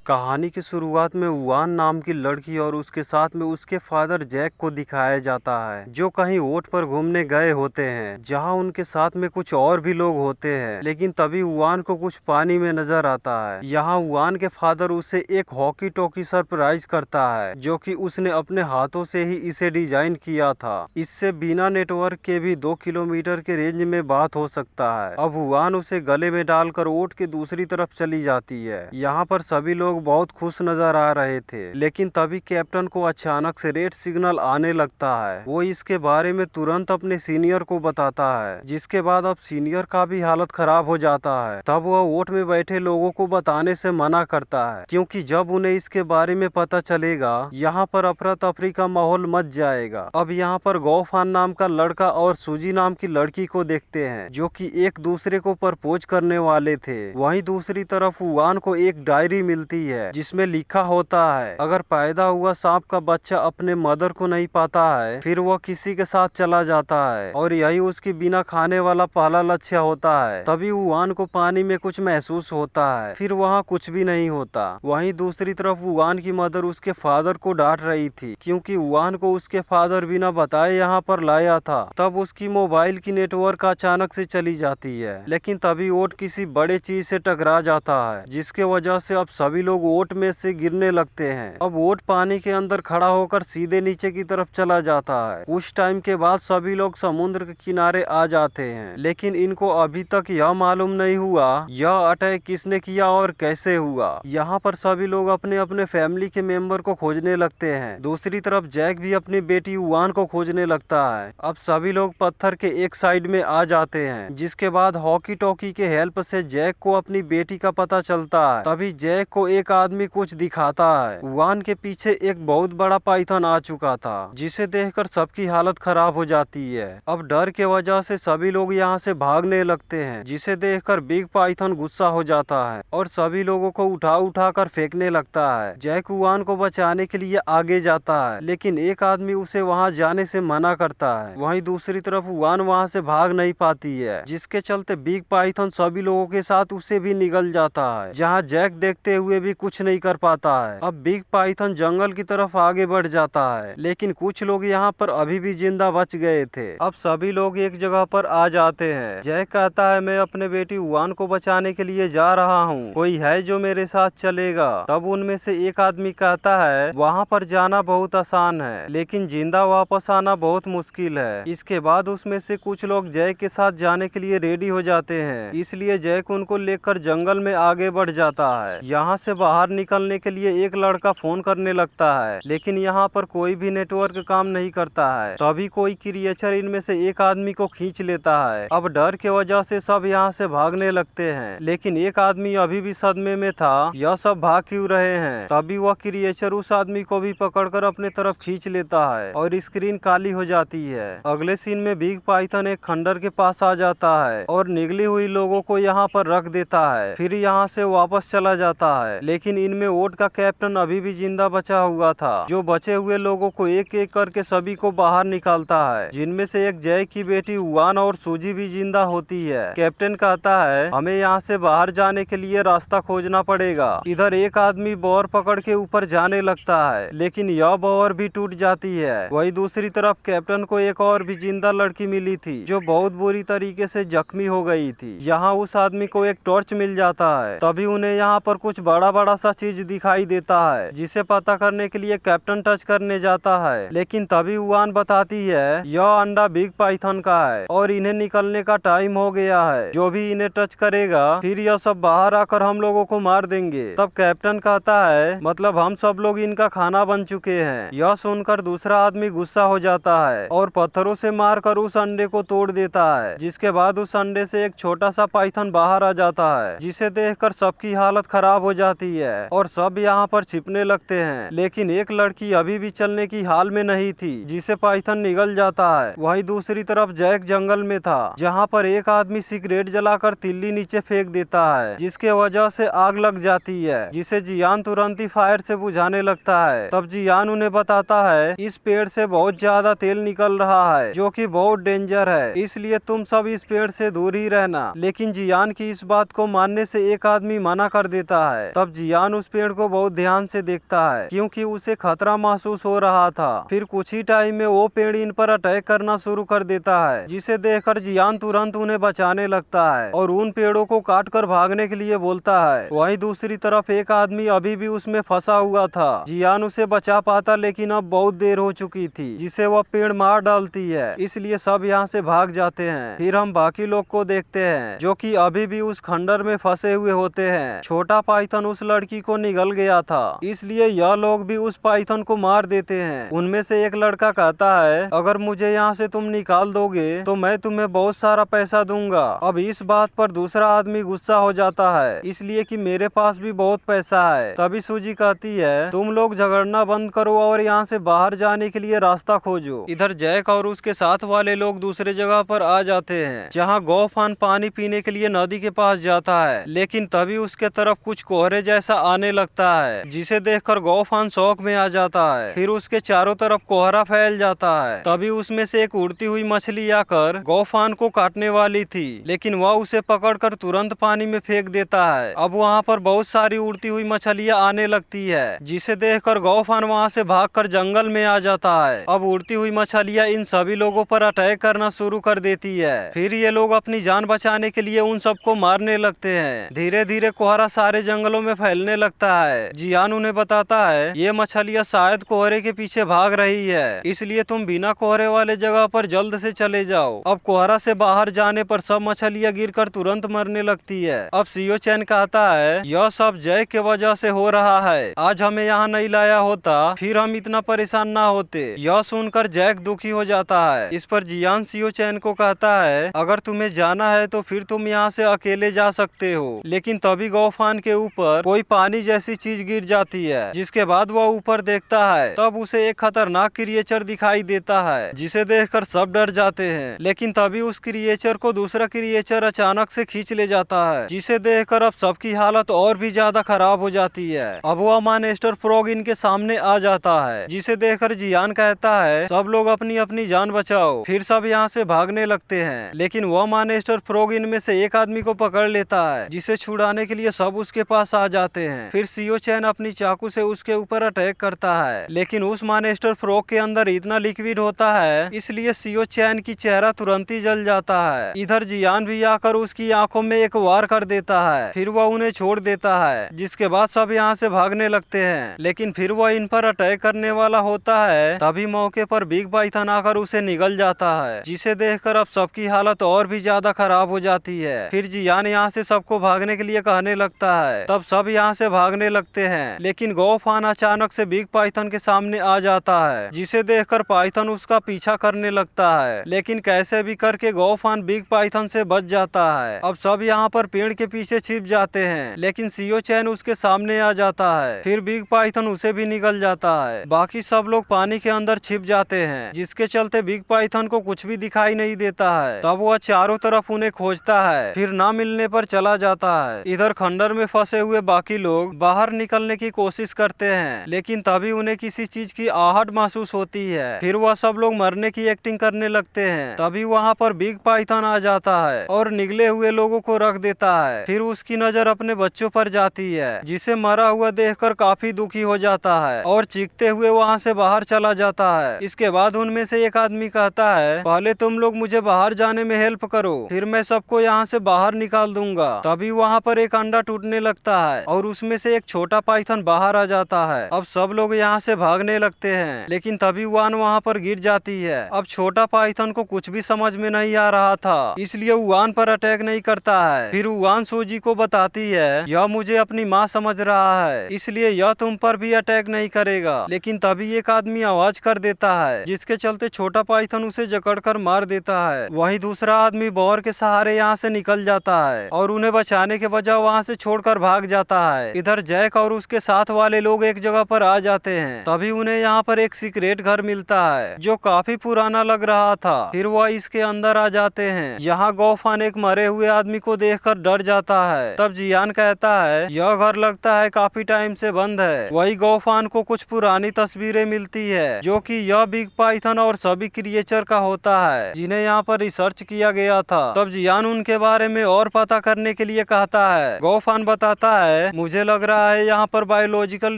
कहानी की शुरुआत में युआन नाम की लड़की और उसके साथ में उसके फादर जैक को दिखाया जाता है, जो कहीं ओट पर घूमने गए होते हैं, जहां उनके साथ में कुछ और भी लोग होते हैं। लेकिन तभी युआन को कुछ पानी में नजर आता है। यहाँ युआन के फादर उसे एक हॉकी टॉकी सरप्राइज करता है, जो कि उसने अपने हाथों से ही इसे डिजाइन किया था। इससे बिना नेटवर्क के भी 2 किलोमीटर के रेंज में बात हो सकता है। अब युआन उसे गले में डालकर ओट के दूसरी तरफ चली जाती है। यहाँ पर सभी लोग बहुत खुश नजर आ रहे थे, लेकिन तभी कैप्टन को अचानक से रेड सिग्नल आने लगता है। वो इसके बारे में तुरंत अपने सीनियर को बताता है, जिसके बाद अब सीनियर का भी हालत खराब हो जाता है। तब वह वोट में बैठे लोगों को बताने से मना करता है, क्योंकि जब उन्हें इसके बारे में पता चलेगा, यहाँ पर अफरा तफरी का माहौल मच जाएगा। अब यहाँ पर गौफान नाम का लड़का और सूजी नाम की लड़की को देखते हैं, जो कि एक दूसरे को प्रपोज करने वाले थे। वहीं दूसरी तरफ युआन को एक डायरी मिलती है, जिसमें लिखा होता है, अगर पैदा हुआ सांप का बच्चा अपने मदर को नहीं पाता है, फिर वह किसी के साथ चला जाता है, और यही उसकी बिना खाने वाला पहला लक्ष्य होता है। तभी युआन को पानी में कुछ महसूस होता है, फिर वहाँ कुछ भी नहीं होता। वहीं दूसरी तरफ युआन की मदर उसके फादर को डांट रही थी, क्योंकि युआन को उसके फादर बिना बताए यहाँ पर लाया था। तब उसकी मोबाइल की नेटवर्क अचानक से चली जाती है, लेकिन तभी ओट किसी बड़े चीज से टकरा जाता है, जिसके वजह से अब सभी लोग ओट में से गिरने लगते हैं। अब ओट पानी के अंदर खड़ा होकर सीधे नीचे की तरफ चला जाता है। कुछ टाइम के बाद सभी लोग समुद्र के किनारे आ जाते हैं, लेकिन इनको अभी तक यह मालूम नहीं हुआ यह अटैक किसने किया और कैसे हुआ। यहाँ पर सभी लोग अपने अपने फैमिली के मेंबर को खोजने लगते हैं। दूसरी तरफ जैक भी अपनी बेटी युआन को खोजने लगता है। अब सभी लोग पत्थर के एक साइड में आ जाते हैं, जिसके बाद हॉकी टॉकी के हेल्प से जैक को अपनी बेटी का पता चलता है। तभी जैक को एक आदमी कुछ दिखाता है। युआन के पीछे एक बहुत बड़ा पाइथन आ चुका था, जिसे देखकर सबकी हालत खराब हो जाती है। अब डर के वजह से सभी लोग यहाँ से भागने लगते हैं, जिसे देखकर बिग पाइथन गुस्सा हो जाता है और सभी लोगों को उठा उठा कर फेंकने लगता है। जैक युआन को बचाने के लिए आगे जाता है, लेकिन एक आदमी उसे वहाँ जाने से मना करता है। वहीं दूसरी तरफ युआन वहाँ से भाग नहीं पाती है, जिसके चलते बिग पाइथन सभी लोगों के साथ उसे भी निगल जाता है, जहाँ जैक देखते हुए भी कुछ नहीं कर पाता है। अब बिग पाइथन जंगल की तरफ आगे बढ़ जाता है, लेकिन कुछ लोग यहाँ पर अभी भी जिंदा बच गए थे। अब सभी लोग एक जगह पर आ जाते हैं। जैक कहता है, मैं अपने बेटी युआन को बचाने के लिए जा रहा हूँ, कोई है जो मेरे साथ चलेगा? तब उनमें से एक आदमी कहता है, वहाँ पर जाना बहुत आसान है, लेकिन जिंदा वापस आना बहुत मुश्किल है। इसके बाद उसमें से कुछ लोग जैक के साथ जाने के लिए रेडी हो जाते हैं, इसलिए जैक उनको लेकर जंगल में आगे बढ़ जाता है। यहाँ से बाहर निकलने के लिए एक लड़का फोन करने लगता है, लेकिन यहाँ पर कोई भी नेटवर्क काम नहीं करता है। तभी कोई क्रिएचर इनमें से एक आदमी को खींच लेता है। अब डर के वजह से सब यहाँ से भागने लगते हैं, लेकिन एक आदमी अभी भी सदमे में था, यह सब भाग क्यों रहे हैं? तभी वह क्रिएचर उस आदमी को भी पकड़कर अपने तरफ खींच लेता है और स्क्रीन काली हो जाती है। अगले सीन में बिग पाइथन एक खंडर के पास आ जाता है और निगली हुई लोगों को यहाँ पर रख देता है, फिर यहाँ से वापस चला जाता है। लेकिन इनमें ओट का कैप्टन अभी भी जिंदा बचा हुआ था, जो बचे हुए लोगों को एक एक करके सभी को बाहर निकालता है, जिनमें से एक जैक की बेटी युआन और सूजी भी जिंदा होती है। कैप्टन कहता है, हमें यहाँ से बाहर जाने के लिए रास्ता खोजना पड़ेगा। इधर एक आदमी बोर पकड़ के ऊपर जाने लगता है, लेकिन यह बोर भी टूट जाती है। वही दूसरी तरफ कैप्टन को एक और भी जिंदा लड़की मिली थी, जो बहुत बुरी तरीके से जख्मी हो गई थी। यहाँ उस आदमी को एक टॉर्च मिल जाता है। तभी उन्हें यहाँ पर कुछ बड़ा बड़ा सा चीज दिखाई देता है, जिसे पता करने के लिए कैप्टन टच करने जाता है, लेकिन तभी युआन बताती है, यह अंडा बिग पाइथन का है और इन्हें निकलने का टाइम हो गया है। जो भी इन्हें टच करेगा, फिर यह सब बाहर आकर हम लोगों को मार देंगे। तब कैप्टन कहता है, मतलब हम सब लोग इनका खाना बन चुके हैं। यह सुनकर दूसरा आदमी गुस्सा हो जाता है और पत्थरों से मारकर उस अंडे को तोड़ देता है, जिसके बाद उस अंडे से एक छोटा सा पाइथन बाहर आ जाता है, जिसे देखकर सबकी हालत खराब हो जाती है और सब यहाँ पर छिपने लगते हैं। लेकिन एक लड़की अभी भी चलने की हाल में नहीं थी, जिसे पाइथन निगल जाता है। वहीं दूसरी तरफ जैक जंगल में था, जहाँ पर एक आदमी सिगरेट जलाकर तिल्ली नीचे फेंक देता है, जिसके वजह से आग लग जाती है, जिसे जियान तुरंत ही फायर से बुझाने लगता है। तब जियान उन्हें बताता है, इस पेड़ से बहुत ज्यादा तेल निकल रहा है, जो कि बहुत डेंजर है, इसलिए तुम सब इस पेड़ से दूर ही रहना। लेकिन जियान की इस बात को मानने से एक आदमी मना कर देता है। तब जियान उस पेड़ को बहुत ध्यान से देखता है क्योंकि उसे खतरा महसूस हो रहा था। फिर कुछ ही टाइम में वो पेड़ इन पर अटैक करना शुरू कर देता है, जिसे देखकर जियान तुरंत उन्हें बचाने लगता है और उन पेड़ों को काट कर भागने के लिए बोलता है। वहीं दूसरी तरफ एक आदमी अभी भी उसमें फंसा हुआ था। जियान उसे बचा पाता लेकिन अब बहुत देर हो चुकी थी, जिसे वह पेड़ मार डालती है। इसलिए सब यहाँ से भाग जाते हैं। फिर हम बाकी लोग को देखते हैं जो कि अभी भी उस खंडर में फंसे हुए होते हैं। छोटा पाइथन उस लड़की को निगल गया था, इसलिए यह लोग भी उस पाइथन को मार देते हैं। उनमें से एक लड़का कहता है, अगर मुझे यहाँ से तुम निकाल दोगे तो मैं तुम्हें बहुत सारा पैसा दूंगा। अब इस बात पर दूसरा आदमी गुस्सा हो जाता है, इसलिए कि मेरे पास भी बहुत पैसा है। तभी सूजी कहती है, तुम लोग झगड़ना बंद करो और यहाँ से बाहर जाने के लिए रास्ता खोजो। इधर जैक और उसके साथ वाले लोग दूसरे जगह पर आ जाते हैं जहाँ गौफान पानी पीने के लिए नदी के पास जाता है, लेकिन तभी उसके तरफ कुछ कोहरे जैसा आने लगता है, जिसे देखकर गौफान शौक में आ जाता है। फिर उसके चारों तरफ कोहरा फैल जाता है। तभी उसमें से एक उड़ती हुई मछली आकर गौफान को काटने वाली थी, लेकिन वह उसे पकड़कर तुरंत पानी में फेंक देता है। अब वहाँ पर बहुत सारी उड़ती हुई मछलियाँ आने लगती है, जिसे देखकर गौफान वहाँ से भागकर जंगल में आ जाता है। अब उड़ती हुई मछलियाँ इन सभी लोगों पर अटैक करना शुरू कर देती है। फिर ये लोग अपनी जान बचाने के लिए उन सबको मारने लगते हैं। धीरे धीरे कोहरा सारे जंगलों में फैलने लगता है। जियान उन्हें बताता है, ये मछलियाँ शायद कोहरे के पीछे भाग रही है, इसलिए तुम बिना कोहरे वाले जगह पर जल्द से चले जाओ। अब कोहरा से बाहर जाने पर सब मछलियाँ गिरकर तुरंत मरने लगती है। अब सीओ चैन कहता है, यह सब जैक के वजह से हो रहा है। आज हमें यहाँ नहीं लाया होता फिर हम इतना परेशान ना होते। यह सुनकर जैक दुखी हो जाता है। इस पर जियान सीओ चैन को कहता है, अगर तुम्हें जाना है तो फिर तुम यहाँ से अकेले जा सकते हो। लेकिन तभी गौफान के ऊपर कोई पानी जैसी चीज गिर जाती है, जिसके बाद वह ऊपर देखता है। तब उसे एक खतरनाक क्रिएचर दिखाई देता है, जिसे देखकर सब डर जाते हैं। लेकिन तभी उस क्रिएचर को दूसरा क्रिएचर अचानक से खींच ले जाता है, जिसे देखकर अब सबकी हालत और भी ज्यादा खराब हो जाती है। अब वह मानेस्टर फ्रॉग इनके सामने आ जाता है, जिसे देखकर जियान कहता है, सब लोग अपनी अपनी जान बचाओ। फिर सब यहाँ से भागने लगते हैं, लेकिन वह मानेस्टर फ्रॉग इनमें से एक आदमी को पकड़ लेता है, जिसे छुड़ाने के लिए सब उसके पास आ जाते हैं। फिर सीओ चैन अपनी चाकू से उसके ऊपर अटैक करता है, लेकिन उस मानेस्टर फ्रॉग के अंदर इतना लिक्विड होता है, इसलिए सीओ चैन की चेहरा तुरंत ही जल जाता है। इधर जियान भी आकर उसकी आंखों में एक वार कर देता है। फिर वह उन्हें छोड़ देता है, जिसके बाद सब यहाँ से भागने लगते हैं। लेकिन फिर वह इन पर अटैक करने वाला होता है। तभी मौके पर बिग पाइथन आकर उसे निगल जाता है, जिसे देखकर अब सबकी हालत और भी ज्यादा खराब हो जाती है। फिर जियान यहाँ से सबको भागने के लिए कहने लगता है। तब सब यहाँ से भागने लगते हैं, लेकिन गौफान अचानक से बिग पाइथन के सामने आ जाता है, जिसे देखकर पाइथन उसका पीछा करने लगता है। लेकिन कैसे भी करके गौफान बिग पाइथन से बच जाता है। अब सब यहाँ पर पेड़ के पीछे छिप जाते हैं, लेकिन सीओ चैन उसके सामने आ जाता है। फिर बिग पाइथन उसे भी निगल जाता है। बाकी सब लोग पानी के अंदर छिप जाते हैं, जिसके चलते बिग पाइथन को कुछ भी दिखाई नहीं देता है। तब वह चारों तरफ उन्हें खोजता है, फिर ना मिलने पर चला जाता है। इधर खंडर में फंसे हुए बाकी लोग बाहर निकलने की कोशिश करते हैं, लेकिन तभी उन्हें किसी चीज की आहट महसूस होती है। फिर वह सब लोग मरने की एक्टिंग करने लगते हैं। तभी वहाँ पर बिग पाइथन आ जाता है और निगले हुए लोगों को रख देता है। फिर उसकी नजर अपने बच्चों पर जाती है, जिसे मरा हुआ देखकर काफी दुखी हो जाता है और चीखते हुए वहाँ से बाहर चला जाता है। इसके बाद उनमें से एक आदमी कहता है, पहले तुम लोग मुझे बाहर जाने में हेल्प करो, फिर मैं सबको यहाँ से बाहर निकाल दूंगा। तभी वहाँ पर एक अंडा टूटने लगता है और उसमें से एक छोटा पाइथन बाहर आ जाता है। अब सब लोग यहाँ से भागने लगते हैं, लेकिन तभी वान वहाँ पर गिर जाती है। अब छोटा पाइथन को कुछ भी समझ में नहीं आ रहा था, इसलिए वान पर अटैक नहीं करता है। फिर वान सूजी को बताती है, यह मुझे अपनी माँ समझ रहा है, इसलिए यह तुम पर भी अटैक नहीं करेगा। लेकिन तभी एक आदमी आवाज कर देता है, जिसके चलते छोटा पाइथन उसे जकड़कर मार देता है। वहीं दूसरा आदमी बॉर के सहारे यहाँ से निकल जाता है और उन्हें बचाने के वजह वहाँ से छोड़कर भाग जाता है। इधर जैक और उसके साथ वाले लोग एक जगह पर आ जाते हैं। तभी उन्हें यहाँ पर एक सीक्रेट घर मिलता है, जो काफी पुराना लग रहा था। फिर वह इसके अंदर आ जाते हैं। यहाँ गौफान एक मरे हुए आदमी को देखकर डर जाता है। तब जियान कहता है, यह घर लगता है काफी टाइम से बंद है। वही गौफान को कुछ पुरानी तस्वीरें मिलती है, जो कि यह बिग पाइथन और सभी क्रिएचर का होता है, जिन्हें यहाँ पर रिसर्च किया गया था। तब जियान उनके बारे में और पता करने के लिए कहता है। गौफान बताता है, है मुझे लग रहा है यहाँ पर बायोलॉजिकल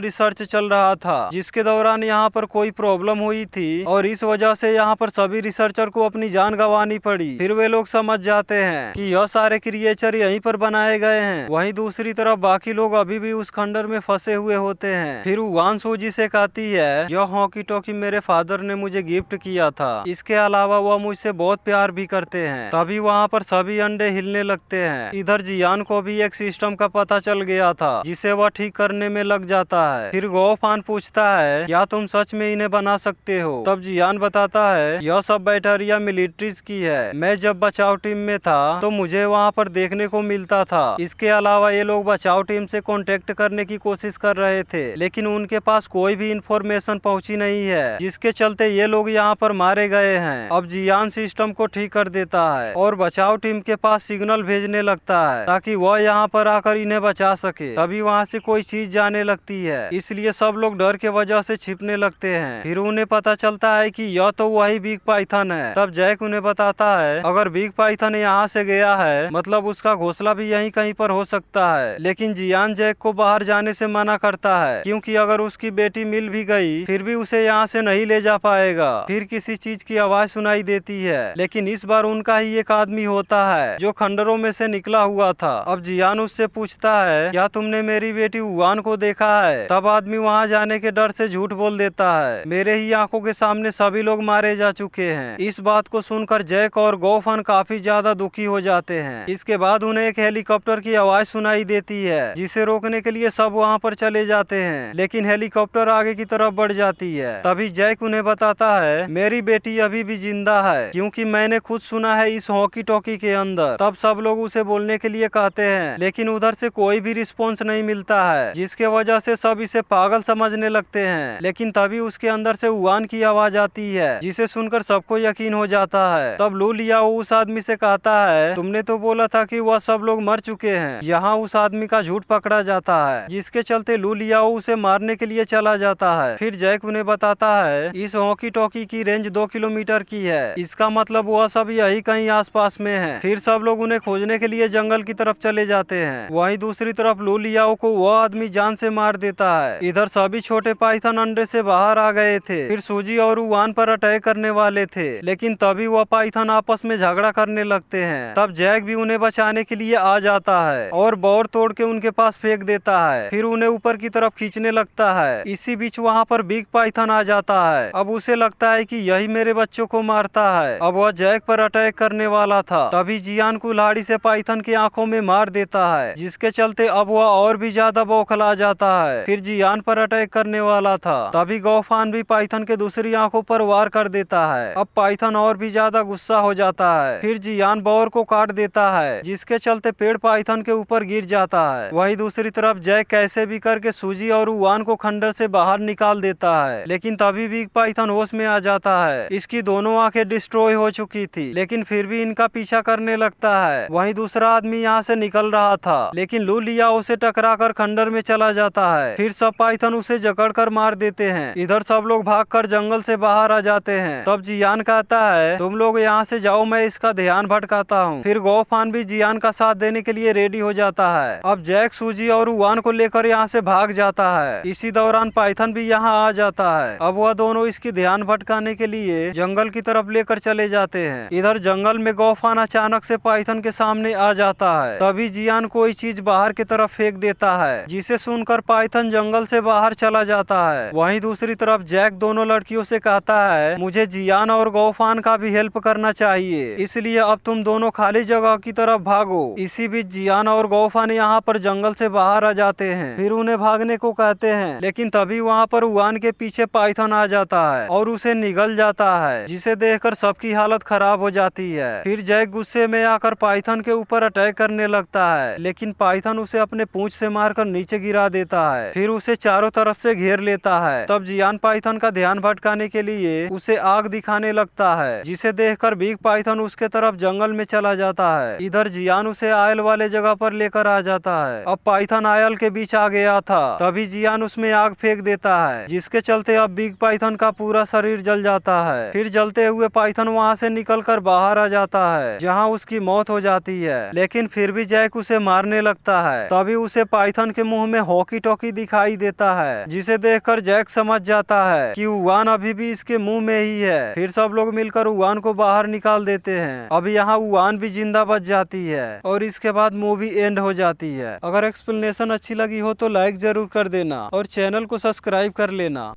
रिसर्च चल रहा था, जिसके दौरान यहाँ पर कोई प्रॉब्लम हुई थी और इस वजह से यहाँ पर सभी रिसर्चर को अपनी जान गंवानी पड़ी। फिर वे लोग समझ जाते हैं कि यह सारे क्रिएचर यहीं पर बनाए गए हैं। वहीं दूसरी तरफ बाकी लोग अभी भी उस खंडर में फंसे हुए होते हैं। फिर वान सूजी से कहती है यह हॉकी टॉकी मेरे फादर ने मुझे गिफ्ट किया था, इसके अलावा वह मुझसे बहुत प्यार भी करते हैं। तभी वहाँ पर सभी अंडे हिलने लगते हैं। इधर जियान को भी एक सिस्टम का पता चल गया था जिसे वह ठीक करने में लग जाता है। फिर गोफान पूछता है क्या तुम सच में इन्हें बना सकते हो? तब जियान बताता है यह सब बैटरिया मिलिट्रीज की है। मैं जब बचाव टीम में था तो मुझे वहाँ पर देखने को मिलता था। इसके अलावा ये लोग बचाव टीम से कांटेक्ट करने की कोशिश कर रहे थे, लेकिन उनके पास कोई भी इंफॉर्मेशन पहुंची नहीं है, जिसके चलते ये लोग यहाँ पर मारे गए हैं। अब जियान सिस्टम को ठीक कर देता है और बचाव टीम के पास सिग्नल भेजने लगता है ताकि वह यहाँ पर आकर इन्हें बचा सके। तभी वहाँ से कोई चीज जाने लगती है, इसलिए सब लोग डर के वजह से छिपने लगते हैं। फिर उन्हें पता चलता है कि यह तो वही बिग पाइथन है। तब जैक उन्हें बताता है अगर बिग पाइथन यहाँ से गया है मतलब उसका घोंसला भी यहीं कहीं पर हो सकता है। लेकिन जियान जैक को बाहर जाने से मना करता है क्योंकि अगर उसकी बेटी मिल भी गई फिर भी उसे यहाँ से नहीं ले जा पाएगा। फिर किसी चीज की आवाज सुनाई देती है, लेकिन इस बार उनका ही एक आदमी होता है जो खंडरों में से निकला हुआ था। अब जियान उससे पूछता है क्या तुमने मेरी बेटी उवान को देखा है? तब आदमी वहाँ जाने के डर से झूठ बोल देता है मेरे ही आंखों के सामने सभी लोग मारे जा चुके हैं। इस बात को सुनकर जैक और गोफन काफी ज्यादा दुखी हो जाते हैं। इसके बाद उन्हें एक हेलीकॉप्टर की आवाज सुनाई देती है, जिसे रोकने के लिए सब वहाँ पर चले जाते हैं, लेकिन हेलीकॉप्टर आगे की तरफ बढ़ जाती है। तभी जैक उन्हें बताता है मेरी बेटी अभी भी जिंदा है क्योंकि मैंने खुद सुना है इस हॉकी टॉकी के अंदर। तब सब लोग उसे बोलने के लिए कहते हैं, लेकिन उधर से कोई भी रिस्पॉन्स नहीं मिलता है, जिसके वजह से सब इसे पागल समझने लगते हैं। लेकिन तभी उसके अंदर से उवान की आवाज आती है, जिसे सुनकर सबको यकीन हो जाता है। तब लू लियाओ उस आदमी से कहता है तुमने तो बोला था कि वह सब लोग मर चुके हैं। यहाँ उस आदमी का झूठ पकड़ा जाता है, जिसके चलते लू लियाओ उसे मारने के लिए चला जाता है। फिर जैक उन्हें बताता है इस हॉकी टॉकी की रेंज 2 किलोमीटर की है, इसका मतलब वह सब यही कहीं आसपास में है। फिर सब लोग उन्हें खोजने के लिए जंगल की तरफ चले जाते हैं। वहीं दूसरी तरफ लू लियाओ को वह आदमी जान से मार देता है। इधर सभी छोटे पाइथन अंडे से बाहर आ गए थे। फिर सूजी और उवान पर अटैक करने वाले थे, लेकिन तभी वह पाइथन आपस में झगड़ा करने लगते हैं। तब जैक भी उन्हें बचाने के लिए आ जाता है और बौर तोड़ के उनके पास फेंक देता है। फिर उन्हें ऊपर की तरफ खींचने लगता है। इसी बीच वहाँ पर बिग पाइथन आ जाता है। अब उसे लगता है कि यही मेरे बच्चों को मारता है। अब वह जैक पर अटैक करने वाला था, तभी जियान कुल्हाड़ी से पाइथन की आंखों में मार देता है, जिसके चलते अब वह और भी ज्यादा बौखला जाता है। फिर जियान पर अटैक करने वाला था, तभी गोफान भी पाइथन के दूसरी आंखों पर वार कर देता है। अब पाइथन और भी ज्यादा गुस्सा हो जाता है। फिर जियान बौर को काट देता है, जिसके चलते पेड़ पाइथन के ऊपर गिर जाता है। वहीं दूसरी तरफ जैक कैसे भी करके सूजी और उवान को खंडर से बाहर निकाल देता है, लेकिन तभी बिग पाइथन होश में आ जाता है। इसकी दोनों आंखें डिस्ट्रॉय हो चुकी थी, लेकिन फिर भी इनका पीछा करने लगता है। वहीं दूसरा आदमी यहाँ से निकल रहा था, लेकिन लू लिया उसे टकरा कर खंडर में चला जाता है। फिर सब पाइथन उसे जकड़ कर मार देते हैं। इधर सब लोग भागकर जंगल से बाहर आ जाते हैं। तब जियान कहता है तुम लोग यहाँ से जाओ, मैं इसका ध्यान भटकाता हूँ। फिर गोफान भी जियान का साथ देने के लिए रेडी हो जाता है। अब जैक सूजी और उवान को लेकर यहाँ से भाग जाता है। इसी दौरान पाइथन भी यहाँ आ जाता है। अब वह दोनों इसकी ध्यान भटकाने के लिए जंगल की तरफ लेकर चले जाते हैं। इधर जंगल में गोफान अचानक से पाइथन के सामने आ जाता है। तभी जियान कोई चीज बाहर की तरफ फेंक देता है, जिसे सुनकर पाइथन जंगल से बाहर चला जाता है। वहीं दूसरी तरफ जैक दोनों लड़कियों से कहता है मुझे जियान और गोफान का भी हेल्प करना चाहिए, इसलिए अब तुम दोनों खाली जगह की तरफ भागो। इसी बीच जियान और गोफान यहाँ पर जंगल से बाहर आ जाते हैं। फिर उन्हें भागने को कहते हैं, लेकिन तभी वहाँ पर उवान के पीछे पाइथन आ जाता है और उसे निगल जाता है, जिसे देखकर सबकी हालत खराब हो जाती है। फिर जैक गुस्से में आकर पाइथन के ऊपर अटैक करने लगता है, लेकिन पाइथन उसे अपने पूंछ से मारकर नीचे गिरा देता है। फिर उसे चारों तरफ से घेर लेता है। तब जियान पाइथन का ध्यान भटकाने के लिए उसे आग दिखाने लगता है, जिसे देखकर बिग पाइथन उसके तरफ जंगल में चला जाता है। इधर जियान उसे आयल वाले जगह पर लेकर आ जाता है। अब पाइथन आयल के बीच आ गया था, तभी जियान उसमें आग फेंक देता है, जिसके चलते अब बिग पाइथन का पूरा शरीर जल जाता है। फिर जलते हुए पाइथन वहाँ से निकलकर बाहर आ जाता है, जहाँ उसकी मौत हो जाती है। लेकिन फिर भी जैक उसे मारने लगता है। तभी उसे पाइथन के मुंह में हॉकी टॉकी दिखाई देता है, जिसे देखकर जैक समझ जाता है कि उवान अभी भी इसके मुंह में ही है। फिर सब लोग मिलकर उवान को बाहर निकाल देते हैं। अब यहाँ उवान भी जिंदा बच जाती है और इसके बाद मूवी एंड हो जाती है। अगर एक्सप्लेनेशन अच्छी लगी हो तो लाइक जरूर कर देना और चैनल को सब्सक्राइब कर लेना।